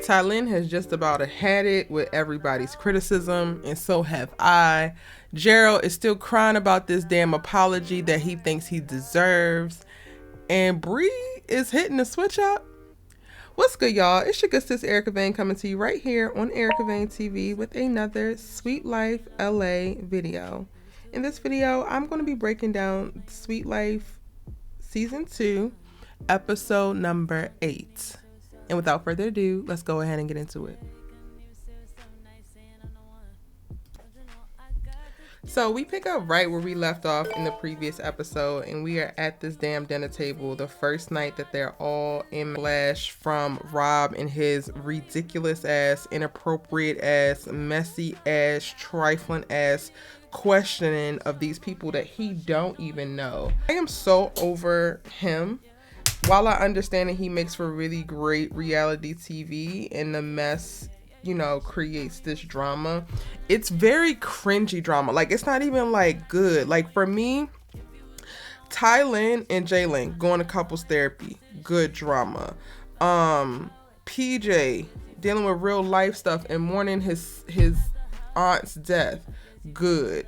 Tylynn has just about had it with everybody's criticism, and so have I. Gerald is still crying about this damn apology that he thinks he deserves. And Bree is hitting the switch up. What's good, y'all? It's your good sis Erica Vane coming to you right here on Erica Vane TV with another Sweet Life LA video. In this video, I'm going to be breaking down Sweet Life Season 2, episode number 8. And without further ado, let's go ahead and get into it. So we pick up right where we left off in the previous episode, and we are at this damn dinner table the first night that they're all in flash from Rob and his ridiculous ass, inappropriate ass, messy ass, trifling ass questioning of these people that he don't even know. I am so over him. While I understand that he makes for really great reality TV and the mess, you know, creates this drama, it's very cringy drama. Like, it's not even like good. Like, for me, Tylynn and Jaylen going to couples therapy, good drama. PJ dealing with real life stuff and mourning his aunt's death, good.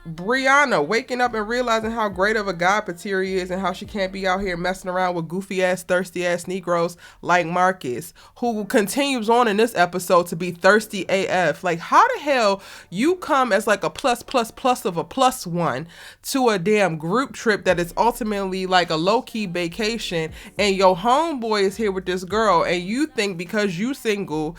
Brianna waking up and realizing how great of a guy Pateri is and how she can't be out here messing around with goofy ass, thirsty ass Negroes like Marcus, who continues on in this episode to be thirsty AF. Like, how the hell you come as like a plus of a plus one to a damn group trip that is ultimately like a low-key vacation, and your homeboy is here with this girl, and you think because you single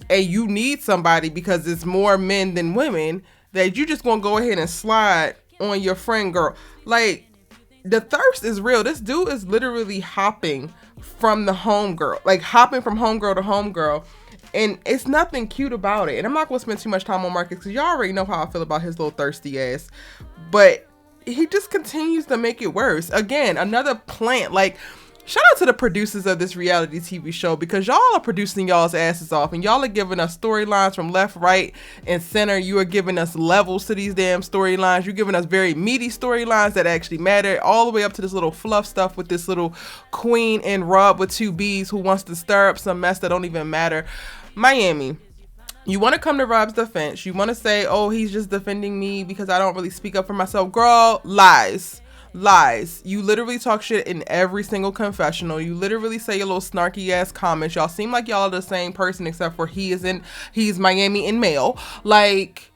and you need somebody because it's more men than women that you just gonna go ahead and slide on your friend girl. Like, the thirst is real. This dude is literally hopping from the homegirl, like hopping from homegirl to homegirl, and it's nothing cute about it. And I'm not gonna spend too much time on Marcus because y'all already know how I feel about his little thirsty ass, but he just continues to make it worse. Again, another plant. Like, shout out to the producers of this reality TV show, because y'all are producing y'all's asses off and y'all are giving us storylines from left, right, and center. You are giving us levels to these damn storylines. You're giving us very meaty storylines that actually matter, all the way up to this little fluff stuff with this little queen and Rob with two B's who wants to stir up some mess that don't even matter. Myami, you want to come to Rob's defense. You want to say, oh, he's just defending me because I don't really speak up for myself. Girl, lies. You literally talk shit in every single confessional. You literally say your little snarky ass comments. Y'all seem like y'all are the same person, except for he's Myami in male. Like,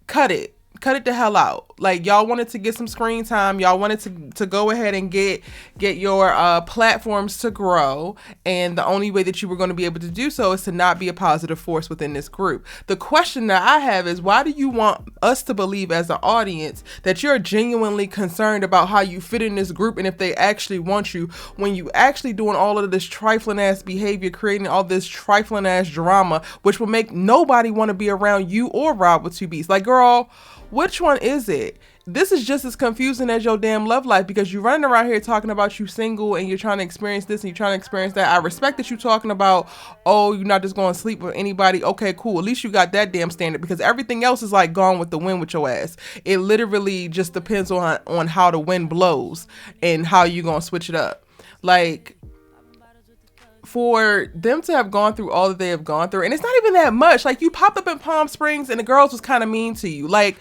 cut it the hell out. Like, y'all wanted to get some screen time. Y'all wanted to go ahead and get your platforms to grow, and the only way that you were going to be able to do so is to not be a positive force within this group. The question that I have is, why do you want us to believe as an audience that you're genuinely concerned about how you fit in this group and if they actually want you, when you actually doing all of this trifling ass behavior, creating all this trifling ass drama, which will make nobody want to be around you or Rob with two B's? Like, girl, which one is it? This is just as confusing as your damn love life, because you're running around here talking about you single and you're trying to experience this and you're trying to experience that. I respect that you're talking about, oh, you're not just going to sleep with anybody. Okay, cool. At least you got that damn standard, because everything else is like gone with the wind with your ass. It literally just depends on how the wind blows and how you going to switch it up. Like, for them to have gone through all that they have gone through, and it's not even that much. Like, you popped up in Palm Springs and the girls was kind of mean to you. Like,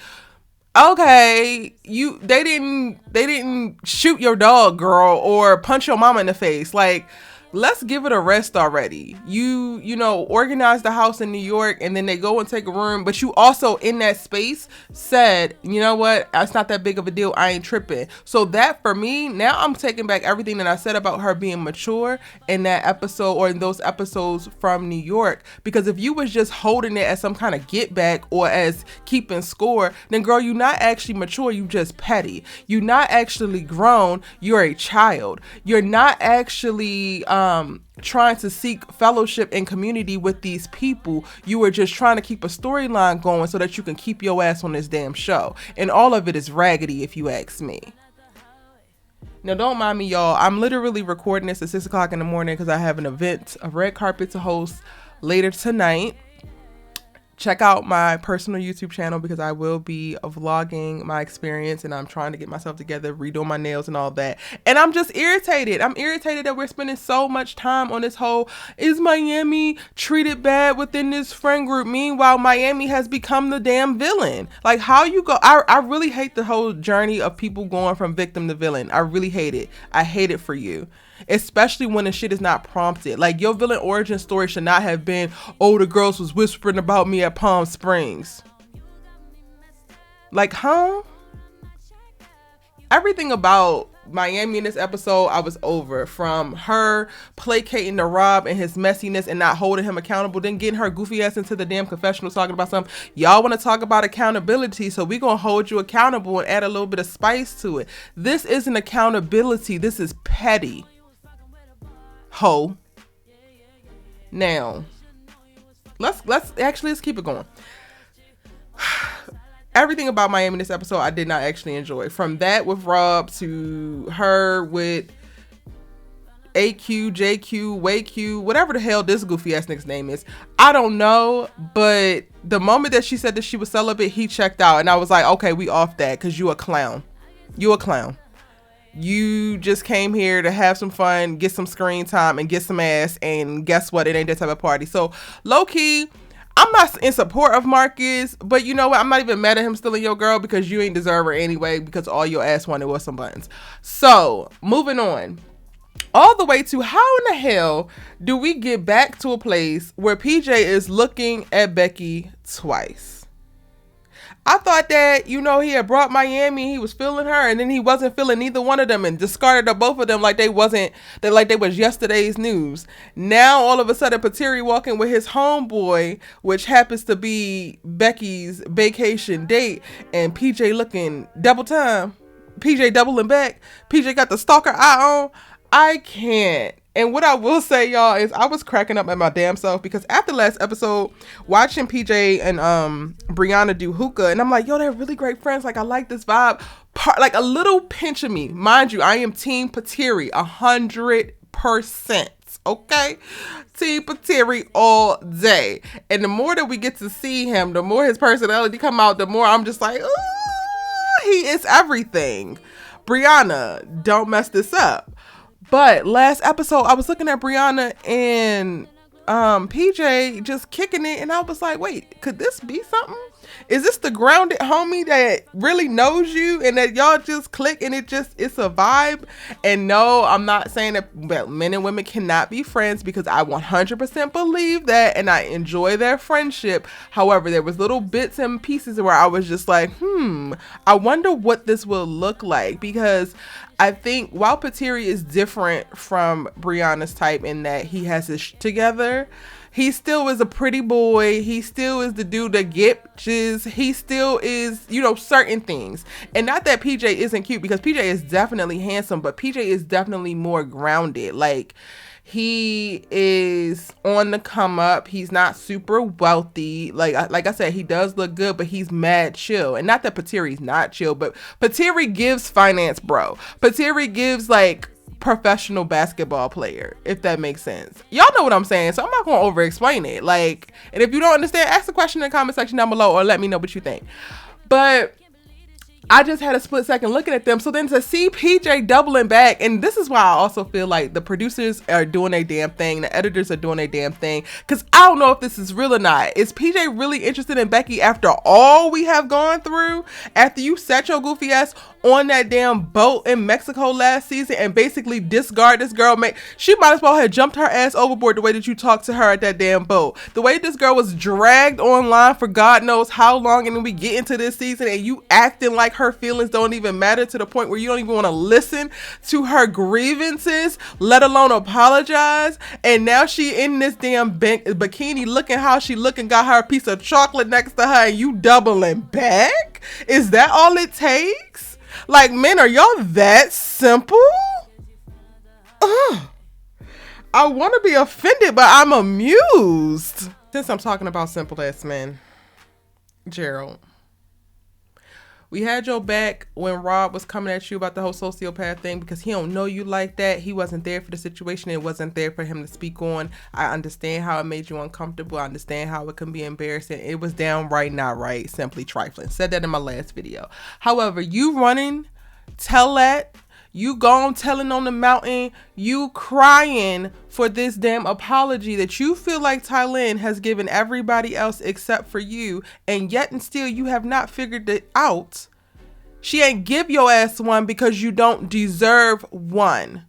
okay, they didn't shoot your dog, girl, or punch your mama in the face. Like, let's give it a rest already. You know, organize the house in New York, and then they go and take a room, but you also in that space said, you know what, it's not that big of a deal, I ain't tripping. So that, for me, now I'm taking back everything that I said about her being mature in that episode, or in those episodes from New York. Because if you was just holding it as some kind of get back or as keeping score, then girl, you're not actually mature, you just petty. You're not actually grown, you're a child. You're not actually trying to seek fellowship and community with these people. You are just trying to keep a storyline going so that you can keep your ass on this damn show. And all of it is raggedy, if you ask me. Now, don't mind me, y'all. I'm literally recording this at 6 o'clock in the morning because I have an event, a red carpet to host later tonight. check out my personal YouTube channel because I will be vlogging my experience, and I'm trying to get myself together, redoing my nails and all that. And I'm just irritated. I'm irritated that we're spending so much time on this whole, is Myami treated bad within this friend group? Meanwhile, Myami has become the damn villain. Like, how you go? I really hate the whole journey of people going from victim to villain. I really hate it. I hate it for you. Especially when the shit is not prompted. Like, your villain origin story should not have been, oh, the girls was whispering about me at Palm Springs. Like, huh? Everything about Myami in this episode, I was over. From her placating to Rob and his messiness and not holding him accountable, then getting her goofy ass into the damn confessional talking about something. Y'all want to talk about accountability, so we gonna hold you accountable and add a little bit of spice to it. This isn't accountability. This is petty. Ho. Now, let's keep it going. Everything about Myami in this episode I did not actually enjoy. From that with Rob to her with AQ, JQ, WayQ, whatever the hell this goofy ass nigga's name is. I don't know, but the moment that she said that she was celibate, he checked out, and I was like, okay, we off that, because you a clown. You a clown. You just came here to have some fun, get some screen time, and get some ass, and guess what? It ain't that type of party. So, low-key, I'm not in support of Marcus, but you know what? I'm not even mad at him stealing your girl, because you ain't deserve her anyway, because all your ass wanted was some buttons. So, moving on. All the way to, how in the hell do we get back to a place where PJ is looking at Becky twice? I thought that, you know, he had brought Myami, he was feeling her, and then he wasn't feeling neither one of them and discarded up both of them like they was yesterday's news. Now, all of a sudden, Pateri walking with his homeboy, which happens to be Becky's vacation date, and PJ looking double time. PJ doubling back. PJ got the stalker eye on. I can't. And what I will say, y'all, is I was cracking up at my damn self, because after last episode, watching PJ and Brianna do hookah, and I'm like, yo, they're really great friends. Like, I like this vibe. Like, a little pinch of me. Mind you, I am Team Pateri 100%. Okay? Team Pateri all day. And the more that we get to see him, the more his personality come out, the more I'm just like, ooh, he is everything. Brianna, don't mess this up. But last episode, I was looking at Brianna and PJ just kicking it, and I was like, wait, could this be something? Is this the grounded homie that really knows you and that y'all just click and it's a vibe? And no, I'm not saying that men and women cannot be friends, because I 100% believe that and I enjoy their friendship. However, there was little bits and pieces where I was just like, I wonder what this will look like, because I think while Petiri is different from Brianna's type in that he has his together, he still is a pretty boy. He still is the dude that gets. He still is, you know, certain things. And not that PJ isn't cute, because PJ is definitely handsome, but PJ is definitely more grounded. Like, he is on the come up. He's not super wealthy. Like I said, he does look good, but he's mad chill. And not that Patiri's not chill, but Patiri gives finance bro. Patiri gives like professional basketball player, if that makes sense. Y'all know what I'm saying, so I'm not gonna over explain it. Like, and if you don't understand, ask the question in the comment section down below, or let me know what you think. But I just had a split second looking at them. So then to see PJ doubling back, and this is why I also feel like the producers are doing a damn thing, the editors are doing a damn thing, because I don't know if this is real or not. Is PJ really interested in Becky after all we have gone through? After you set your goofy ass on that damn boat in Mexico last season and basically discard this girl, she might as well have jumped her ass overboard the way that you talked to her at that damn boat. The way this girl was dragged online for God knows how long, and then we get into this season and you acting like her feelings don't even matter, to the point where you don't even want to listen to her grievances, let alone apologize. And now she in this damn bikini looking how she looking, got her a piece of chocolate next to her, and you doubling back? Is that all it takes? Like, men, are y'all that simple? Ugh. I want to be offended, but I'm amused. Since I'm talking about simple ass men, Gerald, We had your back when Rob was coming at you about the whole sociopath thing because he don't know you like that. He wasn't there for the situation. It wasn't there for him to speak on. I understand how it made you uncomfortable. I understand how it can be embarrassing. It was downright not right, simply trifling. Said that in my last video. However, you running, tell that. You gone telling on the mountain, you crying for this damn apology that you feel like Tylynn has given everybody else except for you, and yet and still you have not figured it out. She ain't give your ass one because you don't deserve one.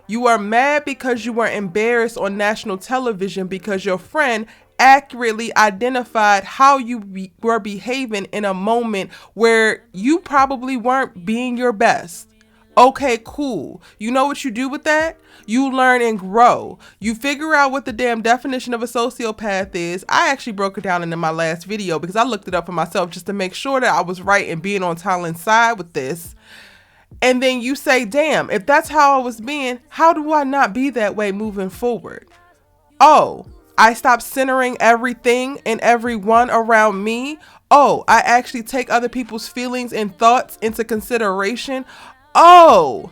You are mad because you were embarrassed on national television because your friend accurately identified how you were behaving in a moment where you probably weren't being your best. Okay, cool. You know what you do with that? You learn and grow. You figure out what the damn definition of a sociopath is. I actually broke it down in my last video because I looked it up for myself just to make sure that I was right and being on Tylynn's side with this. And then you say, damn, if that's how I was being, how do I not be that way moving forward? Oh, I stopped centering everything and everyone around me. Oh, I actually take other people's feelings and thoughts into consideration. Oh,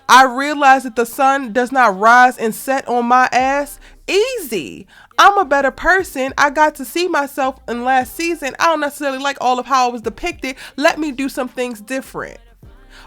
I realize that the sun does not rise and set on my ass. Easy. I'm a better person. I got to see myself in last season. I don't necessarily like all of how I was depicted. Let me do some things different.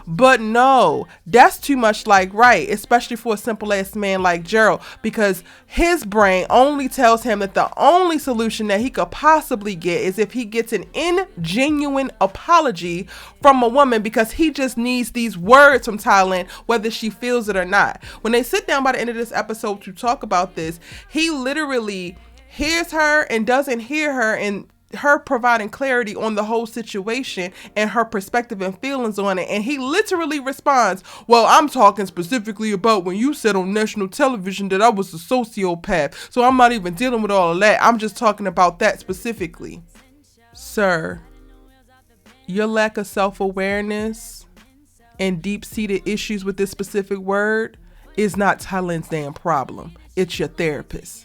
But no, that's too much like right, especially for a simple ass man like Gerald, because his brain only tells him that the only solution that he could possibly get is if he gets an ingenuine apology from a woman, because he just needs these words from Tylynn, whether she feels it or not. When they sit down by the end of this episode to talk about this, he literally hears her and doesn't hear her, and her providing clarity on the whole situation and her perspective and feelings on it. And he literally responds, well, I'm talking specifically about when you said on national television that I was a sociopath. So I'm not even dealing with all of that. I'm just talking about that specifically. Sir, your lack of self-awareness and deep-seated issues with this specific word is not Tylynn's damn problem. It's your therapist.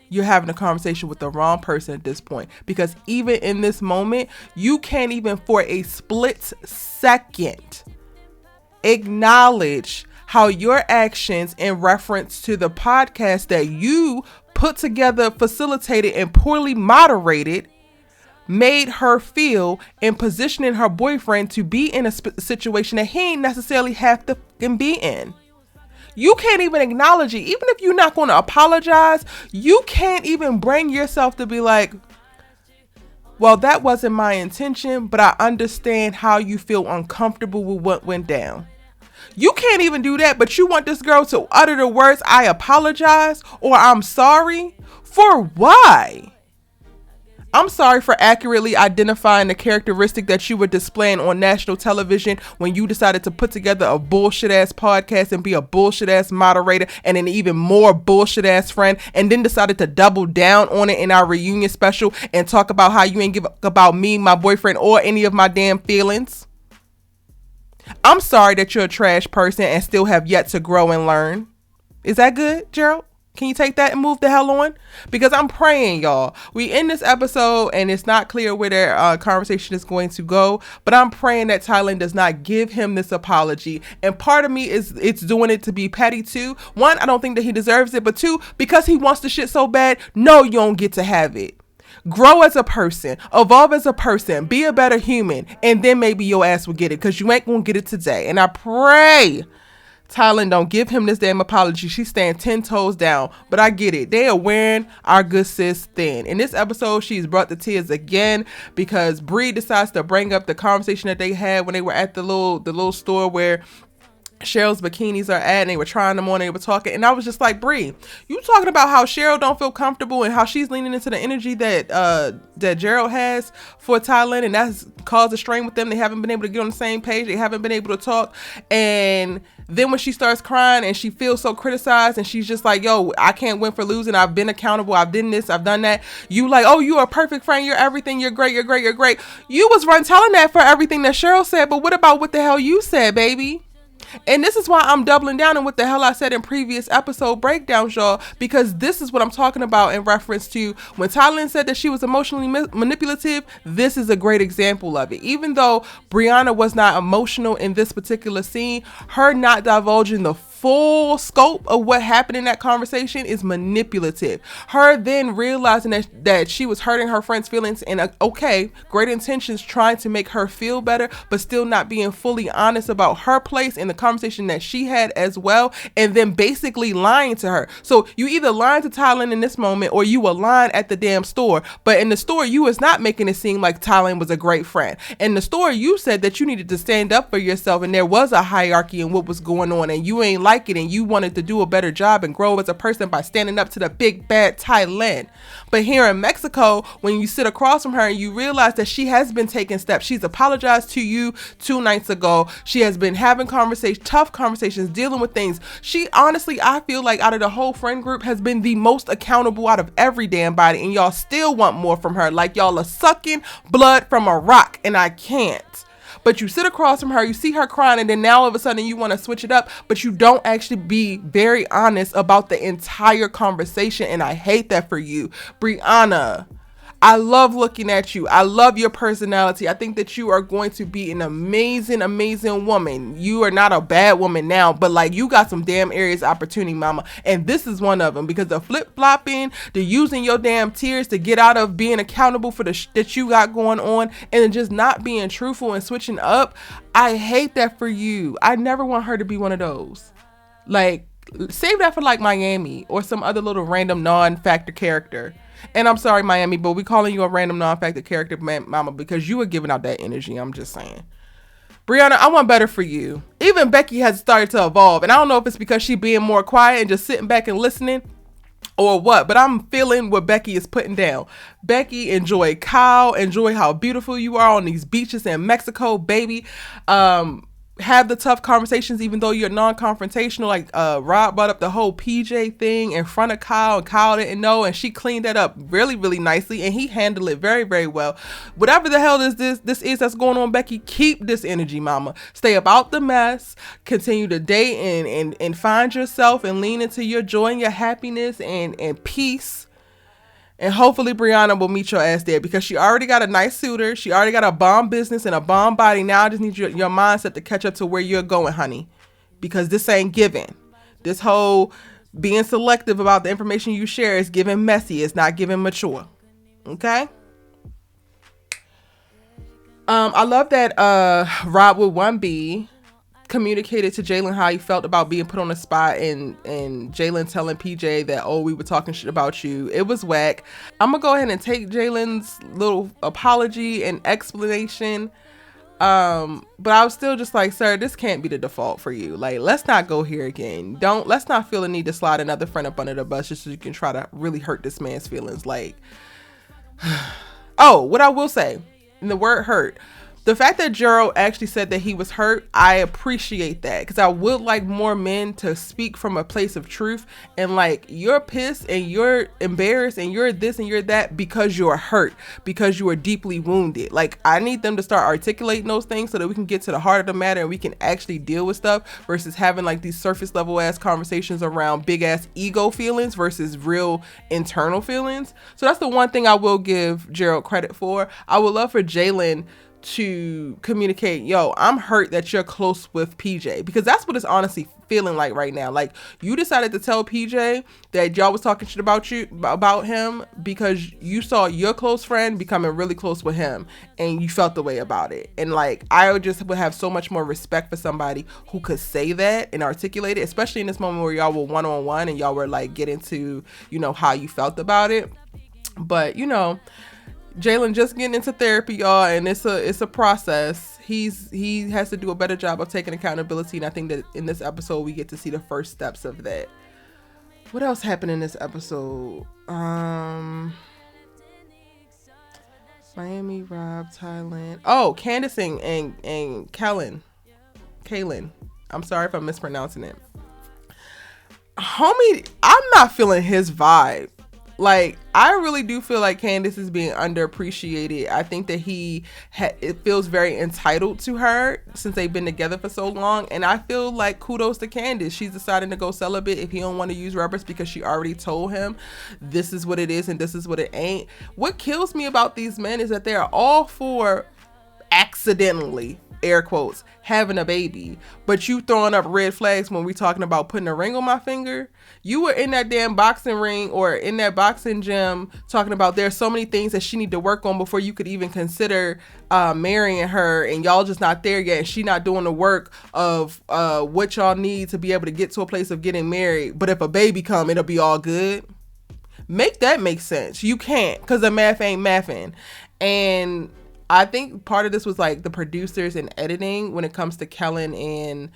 You're having a conversation with the wrong person at this point, because even in this moment, you can't even for a split second acknowledge how your actions in reference to the podcast that you put together, facilitated, and poorly moderated made her feel in positioning her boyfriend to be in a situation that he ain't necessarily have to be in. You can't even acknowledge it. Even if you're not going to apologize, you can't even bring yourself to be like, well, that wasn't my intention, but I understand how you feel uncomfortable with what went down. You can't even do that, but you want this girl to utter the words, I apologize, or I'm sorry? For why? I'm sorry for accurately identifying the characteristic that you were displaying on national television when you decided to put together a bullshit ass podcast and be a bullshit ass moderator and an even more bullshit ass friend, and then decided to double down on it in our reunion special and talk about how you ain't give a fuck about me, my boyfriend, or any of my damn feelings. I'm sorry that you're a trash person and still have yet to grow and learn. Is that good, Gerald? Can you take that and move the hell on? Because I'm praying, y'all. We end this episode and it's not clear where their conversation is going to go. But I'm praying that Tylynn does not give him this apology. And part of me is it's doing it to be petty too. One, I don't think that he deserves it. But two, because he wants the shit so bad, no, you don't get to have it. Grow as a person, evolve as a person, be a better human, and then maybe your ass will get it, because you ain't gonna get it today. And I pray Tylynn don't give him this damn apology. She's staying 10 toes down, but I get it. They are wearing our good sis thin. In this episode, she's brought the tears again because Bree decides to bring up the conversation that they had when they were at the little store where Cheryl's bikinis are at, and they were trying them on, and they were talking, and I was just like, Bree, you talking about how Cheryl don't feel comfortable and how she's leaning into the energy that Gerald has for Tylynn, and that's caused a strain with them. They haven't been able to get on the same page. They haven't been able to talk. And then when she starts crying and she feels so criticized and she's just like, yo, I can't win for losing. I've been accountable. I've done this. I've done that. You like, oh, you are a perfect friend. You're everything. You're great. You're great. You was telling that for everything that Cheryl said, but what about what the hell you said, baby? And this is why I'm doubling down on what the hell I said in previous episode breakdowns, y'all, because this is what I'm talking about in reference to when Tylynn said that she was emotionally manipulative. This is a great example of it. Even though Brianna was not emotional in this particular scene, her not divulging the full scope of what happened in that conversation is manipulative. Her then realizing that she was hurting her friend's feelings and okay, great intentions, trying to make her feel better, but still not being fully honest about her place in the conversation that she had as well, and then basically lying to her. So you either lying to Tylynn in this moment or you were lying at the damn store. But in the store, you was not making it seem like Tylynn was a great friend. In the store, you said that you needed to stand up for yourself and there was a hierarchy in what was going on and you ain't like it and you wanted to do a better job and grow as a person by standing up to the big bad Tylynn. But here in Mexico, when you sit across from her and you realize that she has been taking steps, she's apologized to you 2 nights ago. She has been having tough conversations, dealing with things. She honestly, I feel like out of the whole friend group has been the most accountable out of every damn body, and y'all still want more from her. Like y'all are sucking blood from a rock and I can't. But you sit across from her, you see her crying, and then now all of a sudden you want to switch it up, but you don't actually be very honest about the entire conversation, and I hate that for you. Brianna, I love looking at you. I love your personality. I think that you are going to be an amazing, amazing woman. You are not a bad woman now, but like you got some damn areas of opportunity, mama. And this is one of them, because the flip-flopping, the using your damn tears to get out of being accountable for the that you got going on, and then just not being truthful and switching up. I hate that for you. I never want her to be one of those. Like, save that for like Myami or some other little random non-factor character. And I'm sorry, Myami, but we calling you a random non-factor character, mama, because you were giving out that energy. I'm just saying. Brianna, I want better for you. Even Becky has started to evolve. And I don't know if it's because she being more quiet and just sitting back and listening or what, but I'm feeling what Becky is putting down. Becky, enjoy Kyle. Enjoy how beautiful you are on these beaches in Mexico, baby. Have the tough conversations even though you're non-confrontational. Like Rob brought up the whole PJ thing in front of Kyle, and Kyle didn't know, and she cleaned that up really, really nicely, and he handled it very, very well. Whatever the hell this is that's going on, Becky, keep this energy, mama. Stay about the mess. Continue to date and find yourself and lean into your joy and your happiness and peace. And hopefully Brianna will meet your ass there, because she already got a nice suitor. She already got a bomb business and a bomb body. Now I just need your mindset to catch up to where you're going, honey, because this ain't giving. This whole being selective about the information you share is giving messy. It's not giving mature. Okay. I love that Rob with 1B communicated to Jaylen how he felt about being put on the spot, and Jaylen telling PJ that, oh, we were talking shit about you. It was whack. I'm gonna go ahead and take Jaylen's little apology and explanation, but I was still just like, sir, this can't be the default for you. Like, let's not go here again. Let's not feel the need to slide another friend up under the bus just so you can try to really hurt this man's feelings. Like, oh, what I will say, and the word hurt, the fact that Gerald actually said that he was hurt, I appreciate that, because I would like more men to speak from a place of truth, and like, you're pissed and you're embarrassed and you're this and you're that because you're hurt, because you are deeply wounded. Like, I need them to start articulating those things so that we can get to the heart of the matter and we can actually deal with stuff, versus having like these surface level ass conversations around big ass ego feelings versus real internal feelings. So that's the one thing I will give Gerald credit for. I would love for Jaylen to communicate, yo, I'm hurt that you're close with PJ, because that's what it's honestly feeling like right now. Like, you decided to tell PJ that y'all was talking shit about him because you saw your close friend becoming really close with him and you felt the way about it. And like, I would have so much more respect for somebody who could say that and articulate it, especially in this moment where y'all were one-on-one and y'all were like getting to, you know, how you felt about it. But, you know, Jaylen just getting into therapy, y'all, and it's a process. He has to do a better job of taking accountability, and I think that in this episode we get to see the first steps of that. What else happened in this episode? Myami, Rob, Tylynn. Oh, Candace and Kellen. Keilan. I'm sorry if I'm mispronouncing it. Homie, I'm not feeling his vibe Like, I really do feel like Candice is being underappreciated. I think that it feels very entitled to her since they've been together for so long. And I feel like kudos to Candice. She's deciding to go celibate if he don't want to use rubbers because she already told him this is what it is and this is what it ain't. What kills me about these men is that they are all for accidentally, air quotes, having a baby, but you throwing up red flags when we talking about putting a ring on my finger. You were in that damn boxing ring or in that boxing gym talking about there's so many things that she need to work on before you could even consider marrying her, and y'all just not there yet, and she not doing the work of what y'all need to be able to get to a place of getting married. But if a baby come, it'll be all good. Make that make sense. You can't, because the math ain't mathing. And I think part of this was like the producers and editing when it comes to Kellen and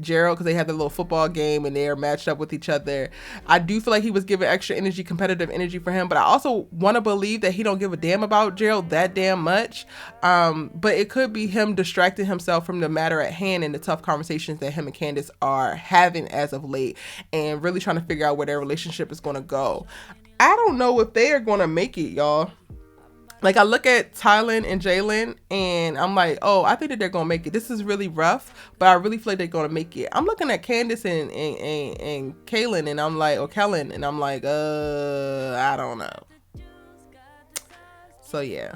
Gerald, because they had the little football game and they're matched up with each other. I do feel like he was giving extra energy, competitive energy for him, but I also want to believe that he don't give a damn about Gerald that damn much. But it could be him distracting himself from the matter at hand and the tough conversations that him and Candice are having as of late, and really trying to figure out where their relationship is going to go. I don't know if they are going to make it, y'all. Like, I look at Tylynn and Jaylen and I'm like, oh, I think that they're going to make it. This is really rough, but I really feel like they're going to make it. I'm looking at Candace and Keilan and I'm like, or Kellen, and I'm like, I don't know. So, yeah.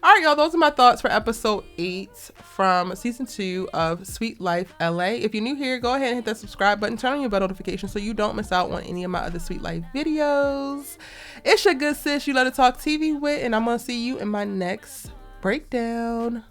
All right, y'all, those are my thoughts for episode 8 from season 2 of Sweet Life LA. If you're new here, go ahead and hit that subscribe button, turn on your bell notifications so you don't miss out on any of my other Sweet Life videos. It's your good sis you let it talk TV with, and I'm going to see you in my next breakdown.